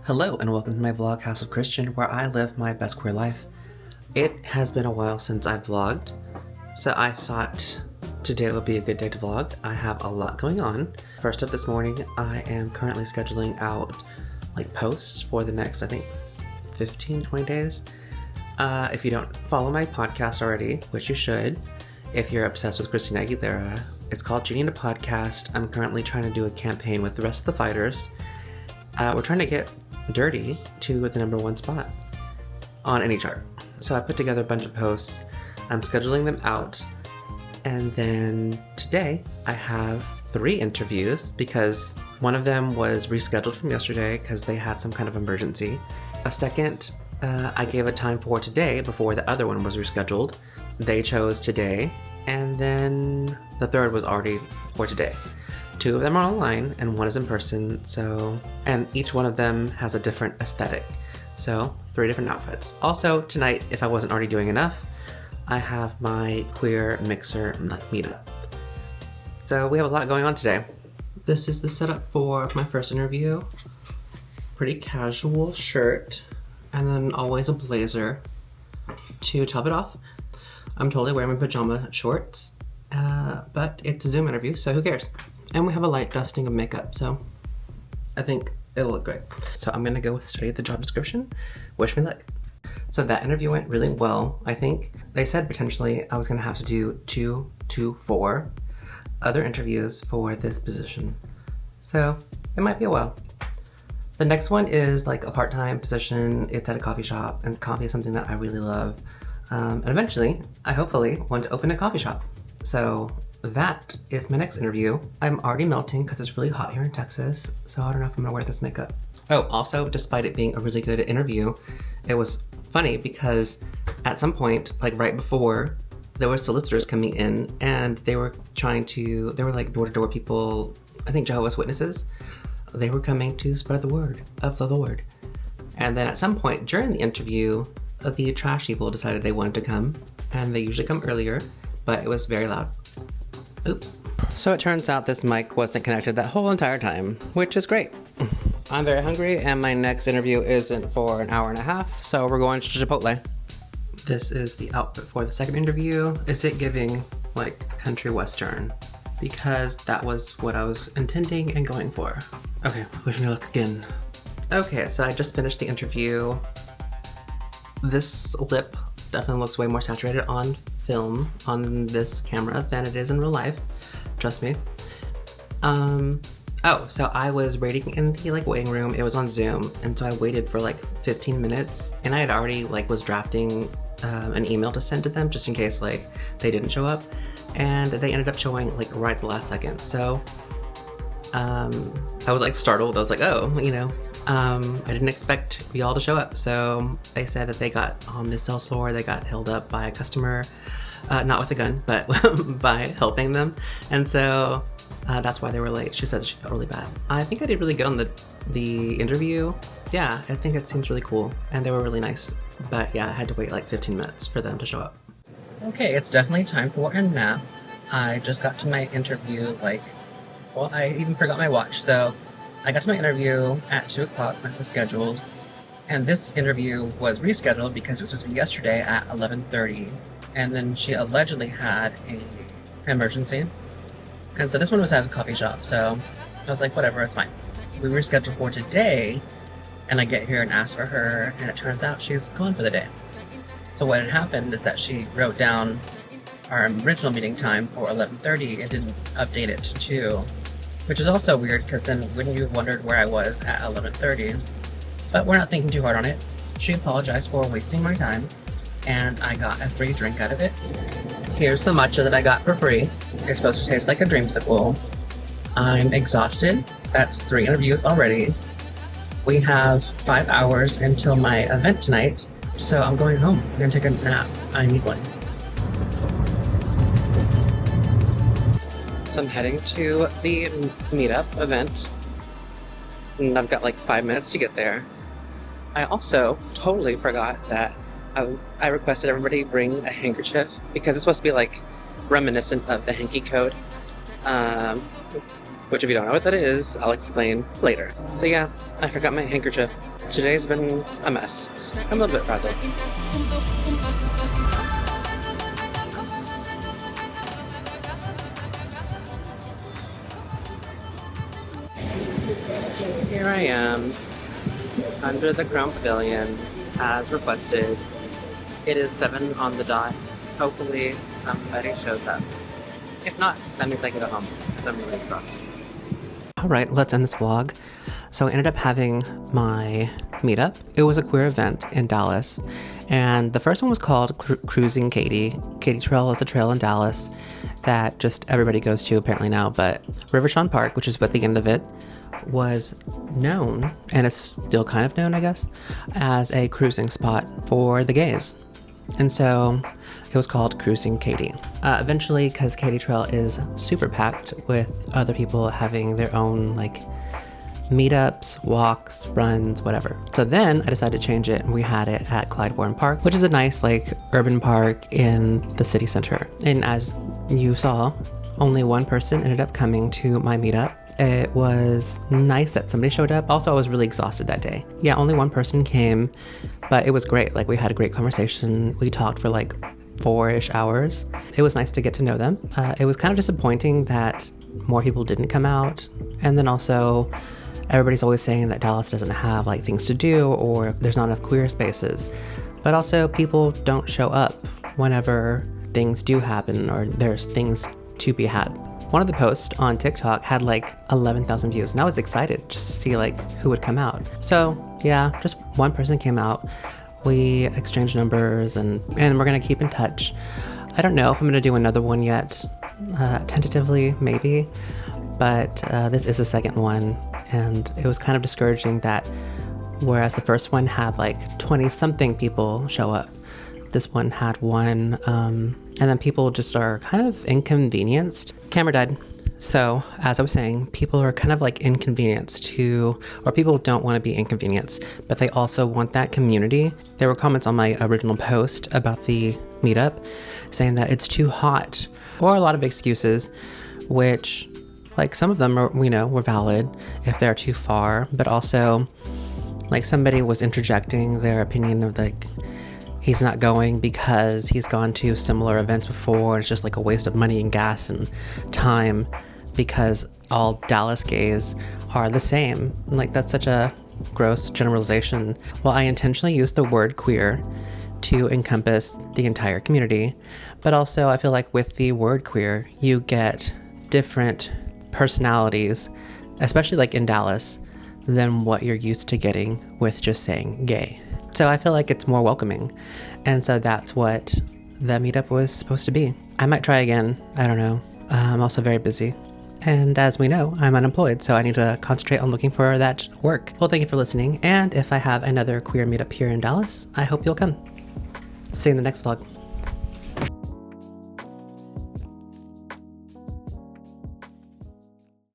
Hello and welcome to my vlog House of Christian, where I live my best queer life. It has been a while since I've vlogged, so I thought today would be a good day to vlog. I have a lot going on. First up this morning, I am currently scheduling out posts for the next, 15-20 days. If you don't follow my podcast already, which you should, if you're obsessed with Christina Aguilera, it's called Genie in a Podcast. I'm currently trying to do a campaign with the rest of the fighters. We're trying to get Dirty to the #1 spot on any chart. So I put together a bunch of posts. I'm scheduling them out. And then today I have 3 interviews because one of them was rescheduled from yesterday because they had some kind of emergency. A second, I gave a time for today before the other one was rescheduled. They chose today. And then the third was already for today. 2 of them are online and 1 is in person, and each one of them has a different aesthetic. So 3 different outfits. Also tonight, if I wasn't already doing enough, I have my queer mixer meetup. So we have a lot going on today. This is the setup for my first interview. Pretty casual shirt, and then always a blazer to top it off. I'm totally wearing my pajama shorts, but it's a Zoom interview, so who cares? And we have a light dusting of makeup, so I think it'll look great. So I'm gonna go study the job description. Wish me luck. So that interview went really well, I think. They said potentially I was gonna have to do 2 to 4 other interviews for this position. So it might be a while. The next one is a part-time position. It's at a coffee shop, and coffee is something that I really love. And eventually, I hopefully want to open a coffee shop. So that is my next interview. I'm already melting because it's really hot here in Texas, so I don't know if I'm gonna wear this makeup. Oh, also, despite it being a really good interview, it was funny because at some point, right before, there were solicitors coming in and they were door-to-door people, I think Jehovah's Witnesses. They were coming to spread the word of the Lord. And then at some point during the interview, the trash people decided they wanted to come, and they usually come earlier, but it was very loud. Oops. So it turns out this mic wasn't connected that whole entire time, which is great. I'm very hungry, and my next interview isn't for an hour and a half, so we're going to Chipotle. This is the outfit for the second interview. Is it giving country western? Because that was what I was intending and going for. Okay, wish me luck again. Okay, so I just finished the interview. This lip definitely looks way more saturated on film on this camera than it is in real life. Trust me. So I was waiting in the waiting room. It was on Zoom, and so I waited for 15 minutes, and I had already was drafting an email to send to them just in case they didn't show up, and they ended up showing right at the last second. So I was startled. I was I didn't expect y'all to show up. So they said that they got on the sales floor, they got held up by a customer, not with a gun, but by helping them. And so that's why they were late. She said she felt really bad. I think I did really good on the interview. Yeah, I think it seems really cool. And they were really nice. But yeah, I had to wait 15 minutes for them to show up. Okay, it's definitely time for a nap. I just got to my interview, I even forgot my watch. So I got to my interview at 2 o'clock when it was scheduled, and this interview was rescheduled because it was supposed to be yesterday at 11:30, and then she allegedly had an emergency, and so this one was at a coffee shop, so I was whatever, it's fine. We rescheduled for today, and I get here and ask for her, and it turns out she's gone for the day. So what had happened is that she wrote down our original meeting time for 11:30 and didn't update it to 2. Which is also weird, because then wouldn't you have wondered where I was at 11:30? But we're not thinking too hard on it. She apologized for wasting my time, and I got a free drink out of it. Here's the matcha that I got for free. It's supposed to taste like a dreamsicle. I'm exhausted. That's 3 interviews already. We have 5 hours until my event tonight, so I'm going home. I'm gonna take a nap. I need one. So I'm heading to the meetup event, and I've got 5 minutes to get there. I also totally forgot that I requested everybody bring a handkerchief because it's supposed to be reminiscent of the hanky code, which if you don't know what that is, I'll explain later. So yeah, I forgot my handkerchief. Today's been a mess. I'm a little bit frazzled. Here I am, under the Crown Pavilion, as requested. It is 7 on the dot. Hopefully somebody shows up. If not, that means I get it home, because I'm really exhausted. Alright, let's end this vlog. So I ended up having my meetup. It was a queer event in Dallas, and the first one was called Cruising Katy. Katy Trail is a trail in Dallas that just everybody goes to apparently now, but Rivershore Park, which is at the end of it, was known, and is still kind of known, I guess, as a cruising spot for the gays. And so it was called Cruising Katy. Eventually, because Katy Trail is super packed with other people having their own like meetups, walks, runs, whatever. So then I decided to change it, and we had it at Clyde Warren Park, which is a nice like urban park in the city center. And as you saw, only one person ended up coming to my meetup. It was nice that somebody showed up. Also, I was really exhausted that day. Yeah, only one person came, but it was great. Like, we had a great conversation. We talked for like 4-ish hours. It was nice to get to know them. It was kind of disappointing that more people didn't come out. And then also, everybody's always saying that Dallas doesn't have like things to do, or there's not enough queer spaces. But also, people don't show up whenever things do happen or there's things to be had. One of the posts on TikTok had like 11,000 views, and I was excited just to see like who would come out. So yeah, just one person came out. We exchanged numbers, and we're gonna keep in touch. I don't know if I'm gonna do another one yet, tentatively maybe, but this is the second one, and it was kind of discouraging that whereas the first one had like 20 something people show up, this one had one, and then people just are kind of inconvenienced. Camera died. So as I was saying, people are kind of like inconvenienced to, or people don't want to be inconvenienced, but they also want that community. There were comments on my original post about the meetup saying that it's too hot, or a lot of excuses, which like some of them are, were valid if they're too far, but also like somebody was interjecting their opinion of like, he's not going because he's gone to similar events before. It's just like a waste of money and gas and time because all Dallas gays are the same. Like, that's such a gross generalization. Well, I intentionally used the word queer to encompass the entire community, but also I feel like with the word queer, you get different personalities, especially like in Dallas, than what you're used to getting with just saying gay. So I feel like it's more welcoming. And so that's what the meetup was supposed to be. I might try again. I don't know. I'm also very busy. And as we know, I'm unemployed, so I need to concentrate on looking for that work. Well, thank you for listening. And if I have another queer meetup here in Dallas, I hope you'll come. See you in the next vlog.